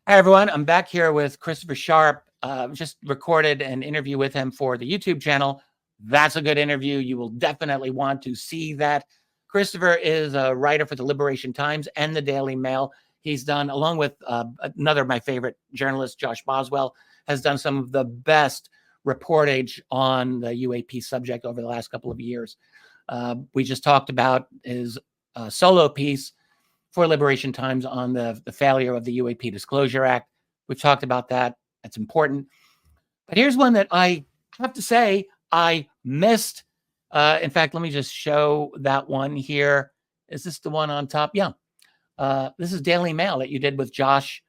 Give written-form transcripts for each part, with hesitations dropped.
Hi, everyone. I'm back here with Christopher Sharp. Just recorded an interview with him for the YouTube channel. That's a good interview. You will definitely want to see that. Christopher is a writer for the Liberation Times and the Daily Mail. He's done, along with another of my favorite journalists, Josh Boswell, has done some of the best reportage on the UAP subject over the last couple of years. We just talked about his solo piece for Liberation Times on the failure of the UAP Disclosure Act. We've talked about that. That's important. But here's one that I have to say I missed. In fact, let me just show that one here. Is this the one on top? Yeah. This is Daily Mail that you did with Josh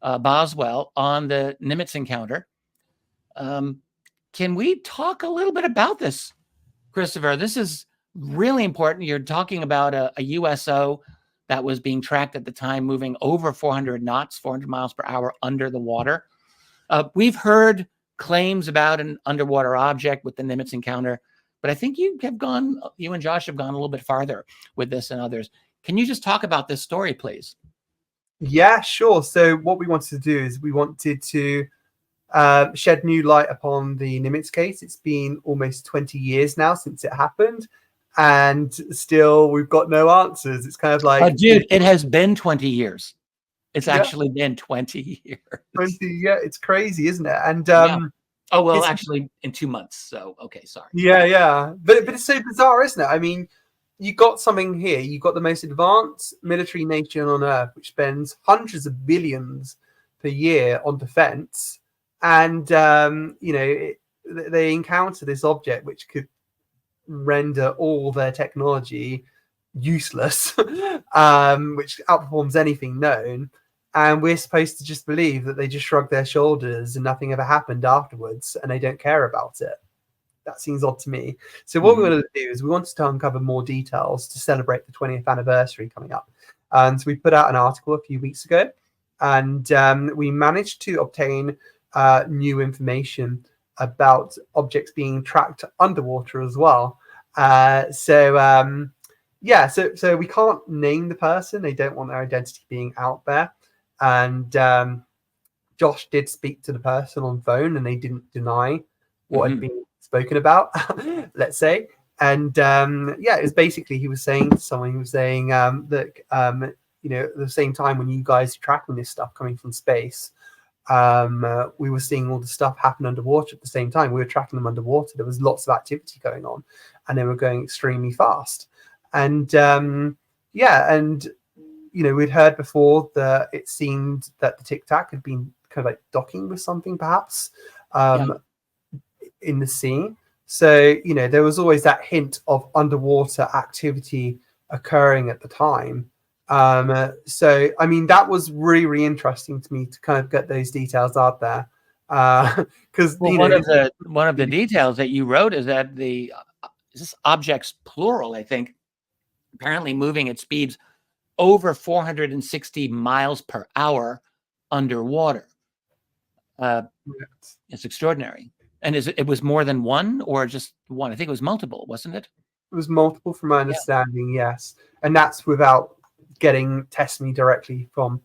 Boswell on the Nimitz encounter. Can we talk a little bit about this, Christopher? This is really important. You're talking about a USO that was being tracked at the time, moving over 400 knots, 400 miles per hour under the water. We've heard claims about an underwater object with the Nimitz encounter, but I think you and Josh have gone a little bit farther with this than others. Can you just talk about this story, please? Yeah, sure. So what we wanted to do is we wanted to shed new light upon the Nimitz case. It's been almost 20 years now since it happened, and still we've got no answers. It's kind of like, dude, it has been 20 years. It's actually been 20 years. 20, yeah, it's crazy, isn't it? And oh well, actually in 2 months. So okay, sorry. Yeah, but it's so bizarre, isn't it? I mean, you got something here. You got the most advanced military nation on earth, which spends hundreds of billions per year on defense, and they encounter this object which could render all their technology useless, which outperforms anything known, and we're supposed to just believe that they just shrug their shoulders and nothing ever happened afterwards and they don't care about it. That seems odd to me. So what we wanted to do is we wanted to uncover more details to celebrate the 20th anniversary coming up, and so we put out an article a few weeks ago, and we managed to obtain new information about objects being tracked underwater as well. So we can't name the person. They don't want their identity being out there. And Josh did speak to the person on phone, and they didn't deny what had been spoken about, let's say. And it was basically, he was saying to someone, look, at the same time when you guys are tracking this stuff coming from space, we were seeing all the stuff happen underwater at the same time. We were tracking them underwater. There was lots of activity going on, and they were going extremely fast. And we'd heard before that it seemed that the Tic Tac had been kind of like docking with something, perhaps, in the sea. So there was always that hint of underwater activity occurring at the time. So I mean, that was really, really interesting to me to kind of get those details out there, because one of the details that you wrote is that this object's plural, I think, apparently moving at speeds over 460 miles per hour underwater. It's extraordinary. And it was more than one, or just one? I think it was multiple, wasn't it? It was multiple, from my understanding, yes. And that's without getting testimony directly from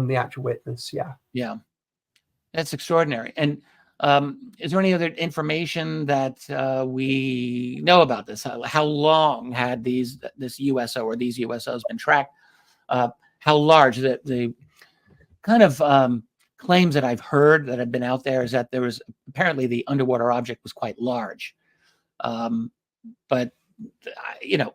the actual witness. Yeah, that's extraordinary. And is there any other information that we know about this? How long had this USO or these USOs been tracked? How large? The kind of claims that I've heard that have been out there is that there was apparently the underwater object was quite large, but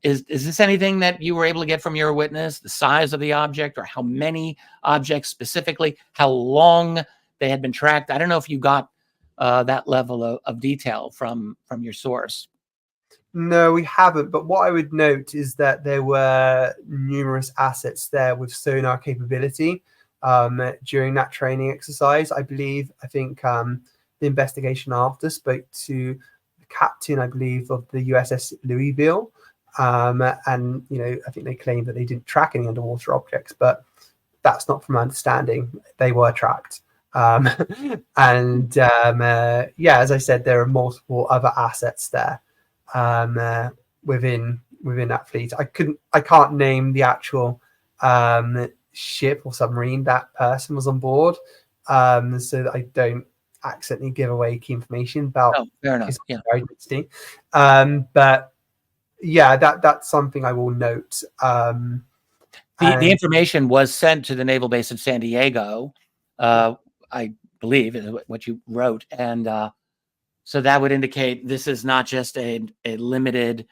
is this anything that you were able to get from your witness, the size of the object, or how many objects specifically, how long they had been tracked? I don't know if you got that level of detail from your source. No, we haven't. But what I would note is that there were numerous assets there with sonar capability during that training exercise. I think the investigation after spoke to captain, I believe, of the USS Louisville, and I think they claimed that they didn't track any underwater objects, but that's not from my understanding. They were tracked, as I said, there are multiple other assets there within that fleet. I can't name the actual ship or submarine that person was on board, so that I don't accidentally give away key information about fair enough. his Yeah. identity. But yeah, that's something I will note. The information was sent to the naval base of San Diego, I believe is what you wrote, and so that would indicate this is not just a limited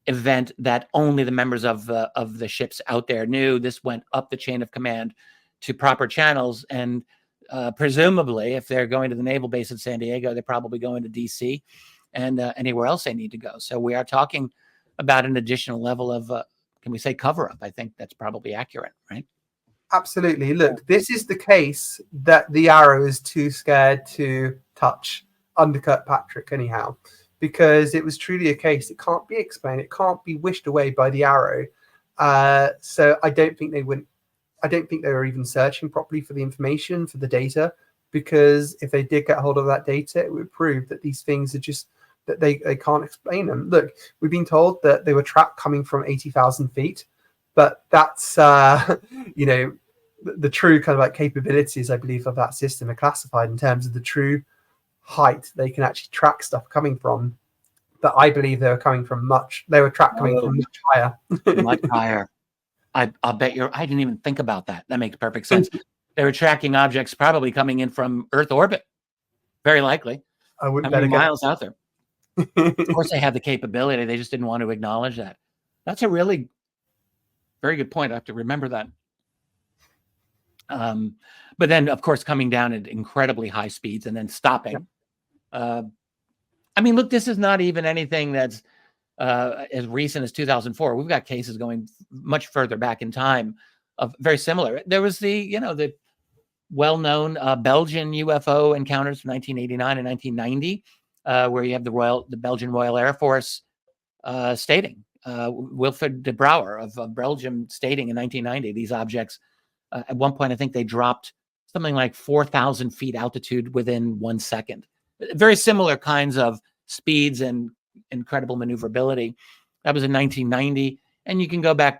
event that only the members of the ships out there knew. This went up the chain of command to proper channels, and presumably, if they're going to the naval base of San Diego, they're probably going to DC and anywhere else they need to go. So we are talking about an additional level of, can we say, cover up? I think that's probably accurate, right? Absolutely. Look, this is the case that the Arrow is too scared to touch undercut Patrick anyhow, because it was truly a case. It can't be explained. It can't be wished away by the Arrow. So I don't think they wouldn't. I don't think they were even searching properly for the information, for the data, because if they did get hold of that data, it would prove that these things are just that they can't explain them. Look, we've been told that they were trapped coming from 80,000 feet, but that's you know, the true kind of like capabilities, I believe, of that system are classified in terms of the true height they can actually track stuff coming from. But I believe they were coming from tracked coming from much higher. Much higher. I'll bet I didn't even think about that. That makes perfect sense. They were tracking objects probably coming in from Earth orbit. Very likely. I wouldn't How many bet miles out there? Of course, they have the capability. They just didn't want to acknowledge that. That's a really very good point. I have to remember that. But then, of course, coming down at incredibly high speeds and then stopping. I mean, look, this is not even anything that's as recent as 2004. We've got cases going much further back in time of very similar. There was the well-known Belgian UFO encounters from 1989 and 1990, where you have the Belgian Royal Air Force stating, Wilfred de Brouwer of Belgium stating in 1990 these objects. At one point, I think they dropped something like 4,000 feet altitude within 1 second. Very similar kinds of speeds and incredible maneuverability. That was in 1990, and you can go back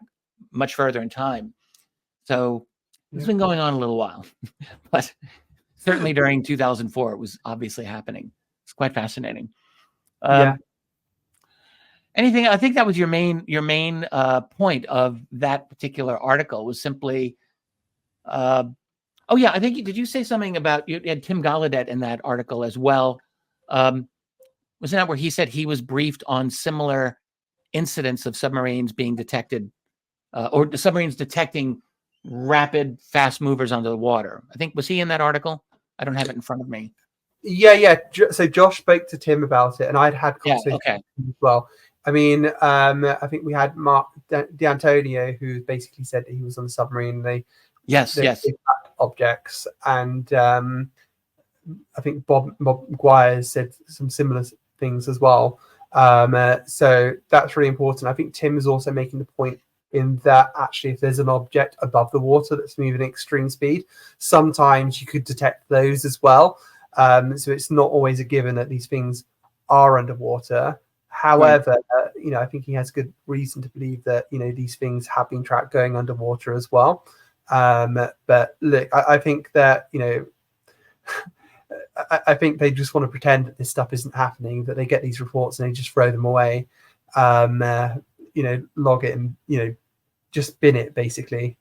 much further in time. So it's been going on a little while, but certainly during 2004, it was obviously happening. It's quite fascinating. Anything? I think that was your main point of that particular article was simply. Oh yeah, I think did you say something about you had Tim Gallaudet in that article as well? Wasn't that where he said he was briefed on similar incidents of submarines being detected, or submarines detecting rapid, fast movers under the water? I think was he in that article? I don't have it in front of me. Yeah. So Josh spoke to Tim about it, and I'd had conversations with him as well. I mean, I think we had Mark D'Antonio, who basically said that he was on the submarine. They objects, and I think Bob McGuire said some similar things as well. So that's really important. I think Tim is also making the point in that actually, if there's an object above the water that's moving at extreme speed, sometimes you could detect those as well. So it's not always a given that these things are underwater. However, I think he has good reason to believe that these things have been tracked going underwater as well. But look, I think that I think they just want to pretend that this stuff isn't happening, that they get these reports and they just throw them away, log it and just bin it basically.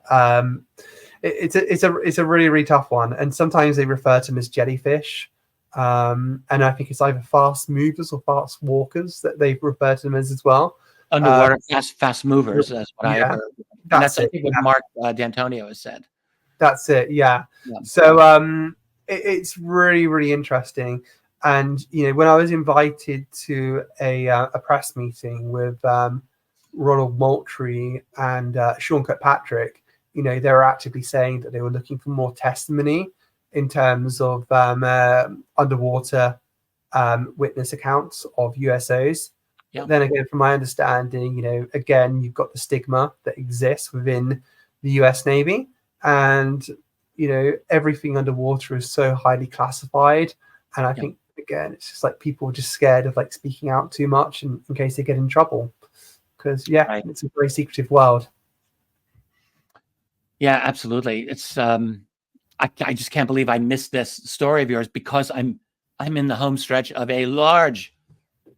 It's a really, really tough one, and sometimes they refer to them as jellyfish, and I think it's either fast movers or fast walkers that they refer to them as well. Underwater fast movers. That's what I heard. That's I think what Mark D'Antonio has said. That's it. Yeah. So it's really, really interesting. And when I was invited to a press meeting with Ronald Moultrie and Sean Kirkpatrick, they were actively saying that they were looking for more testimony in terms of underwater witness accounts of USOs. Yeah. Then again, from my understanding, again, you've got the stigma that exists within the US Navy, and everything underwater is so highly classified. And I think again, it's just like people are just scared of like speaking out too much in case they get in trouble, because it's a very secretive world. Yeah, absolutely. It's I just can't believe I missed this story of yours because I'm in the home stretch of a large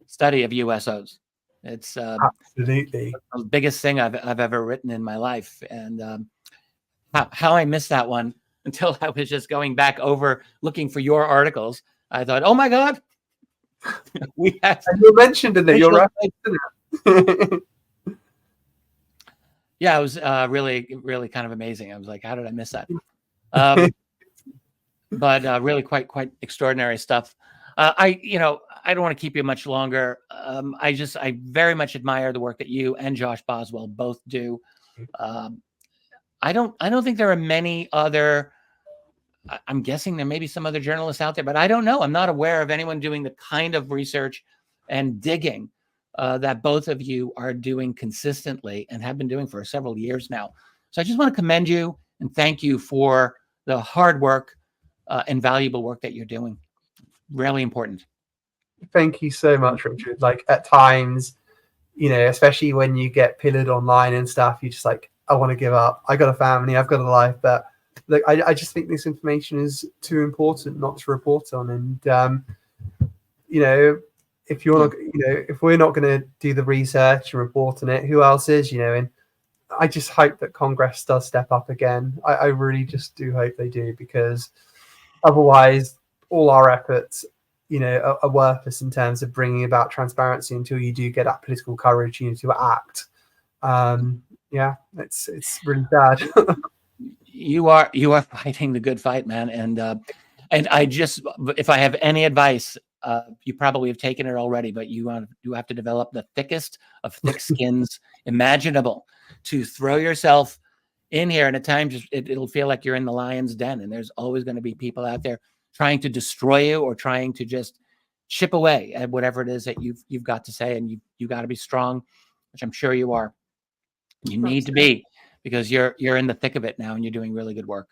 study of USOs. It's Absolutely. the biggest thing I've ever written in my life, and how I missed that one until I was just going back over looking for your articles. I thought, oh my God, we have And you mentioned in that you're visual- right. yeah, it was really, really kind of amazing. I was like, how did I miss that? But really quite extraordinary stuff. I don't want to keep you much longer. I very much admire the work that you and Josh Boswell both do. I don't think there are many other. I'm guessing there may be some other journalists out there, but I don't know. I'm not aware of anyone doing the kind of research and digging that both of you are doing consistently and have been doing for several years now. So I just want to commend you and thank you for the hard work and valuable work that you're doing. Really important. Thank you so much, Richard. Like at times, especially when you get pillared online and stuff, you're just like, I want to give up. I got a family, I've got a life, but like I just think this information is too important not to report on. And if you're not, if we're not going to do the research and report on it, who else is? And I just hope that Congress does step up again. I really just do hope they do, because otherwise, all our efforts, are worthless in terms of bringing about transparency until you do get that political courage, to act. Yeah, it's really sad. You are fighting the good fight, man. And I just, if I have any advice, you probably have taken it already, but you have to develop the thickest of thick skins imaginable to throw yourself in here. And at times it'll feel like you're in the lion's den, and there's always going to be people out there trying to destroy you or trying to just chip away at whatever it is that you've got to say. And you got to be strong, which I'm sure you are. You need to be, because you're in the thick of it now, and you're doing really good work.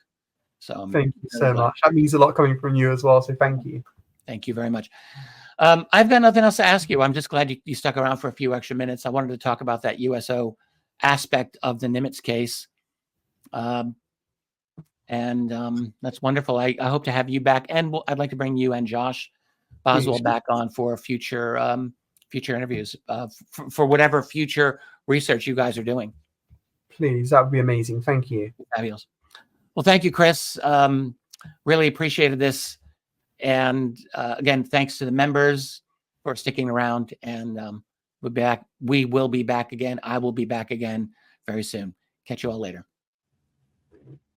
So Thank you so much. That means a lot coming from you as well. So thank you. Thank you very much. I've got nothing else to ask you. I'm just glad you stuck around for a few extra minutes. I wanted to talk about that USO aspect of the Nimitz case. That's wonderful. I hope to have you back, and I'd like to bring you and Josh Boswell back on for future interviews for whatever future research you guys are doing. Please, that would be amazing. Thank you. Fabulous. Well, thank you, Chris. Really appreciated this. And again, thanks to the members for sticking around. And we'll be back. We will be back again. I will be back again very soon. Catch you all later.